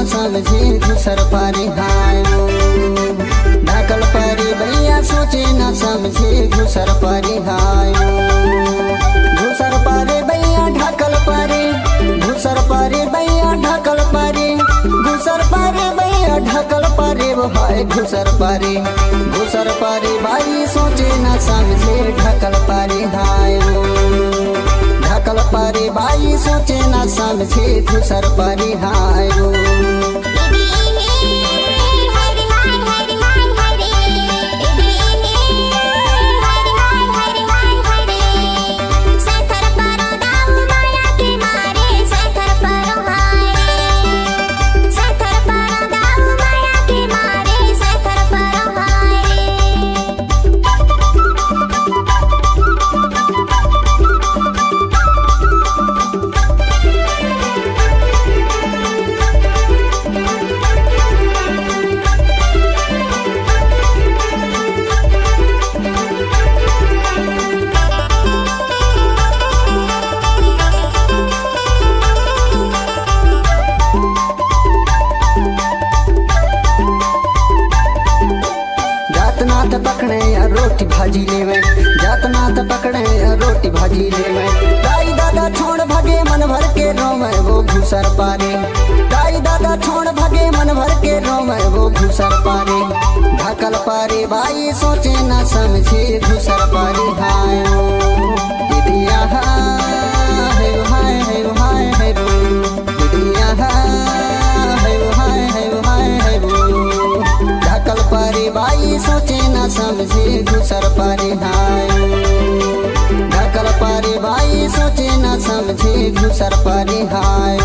समझे घुसर पारी हाय ढाकल पारी भैया सोचे न समझे घुसर पारी हाय घुसर पारे भैया ढाकल पारे घुसर पारे भैया ढाकल पारे घुसर पारे भैया ढाकल पारे वो हाय घुसर पारे भाई सोचे न समझे ढाकल पारे हाय ढाकल पारे भाई सोचे न समझे घुसर पारे हाय पकड़े या रोटी भाजी लेवे जातनाथ पकड़े या रोटी भाजी लेवे दाई दादा छोड़ भगे मन भर के रोवे वो घुसर पारे दाई दादा छोड़ भगे मन भर के रोवे वो घुसर पारे ढाकल पारे भाई सोचे न समझे घुसर पारे हाय दीदिया है हाय है हाय है दीदिया है हाय है ढाकल पारे भाई सोचे न समझे घुसर पारे हाय ढाकल पारे भाई सोचे न समझे घुसर पारे हाय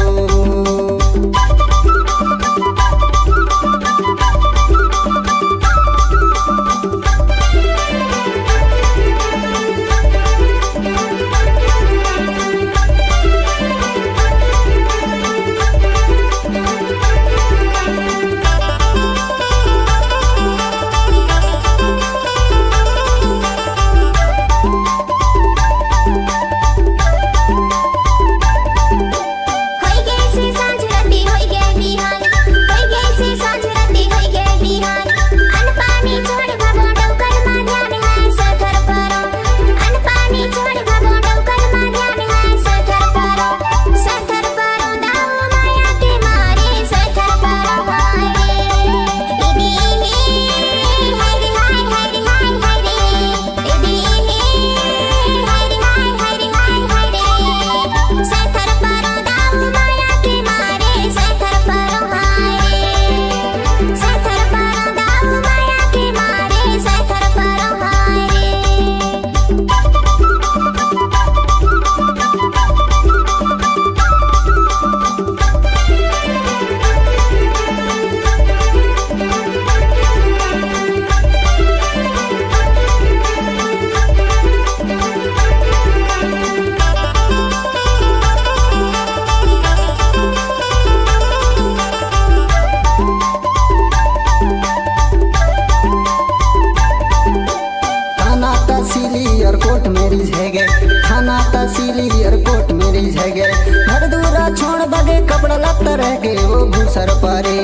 एयरपोर्ट मेरी जगह थाना तहसीली एयरपोर्ट मेरी जगह घर दूरा छोड़ बगे कपड़ा लगता रह के वो घुसर पारे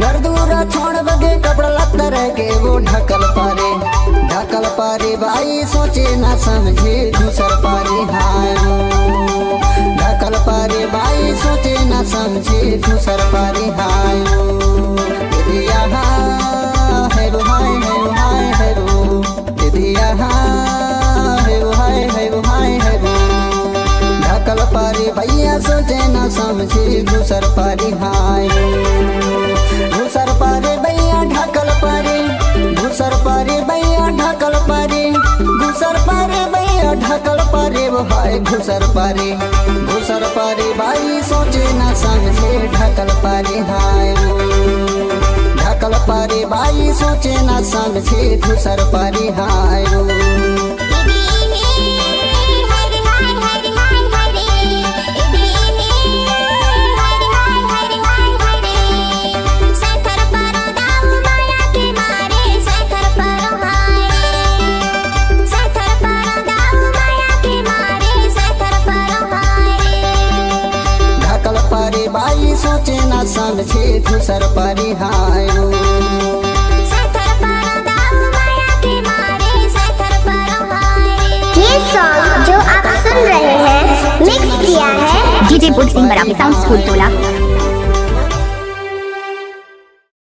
घर दूरा छोड़ बगे कपड़ा लगता रह के वो ढकल पारे भाई सोचे न समझे घुसर पारे हाय ढकल पारे भाई सोचे न समझे घुसर पारे हाय दीदिया है वो हाय है वो दीदिया ढाकल पारे भैया सोचे न समझे घुसर पारे हाय घुसर पारे भैया ढाकल पारे घुसर पारे भैया ढाकल पारे घुसर पारे भैया ढाकल पारे वो हाय घुसर पारे भाई सोचे न समझे ढाकल पारे हाय ढाकल पारे बाई सोचे ना समझे घुसर पारे हाय रो। बाई सोचे ना समझे घुसर पारी हाय रो। ये सॉन्ग जो आप सुन रहे हैं मिक्स किया है डीजे बुड सिंह बराबर साउंड स्कूल टोला।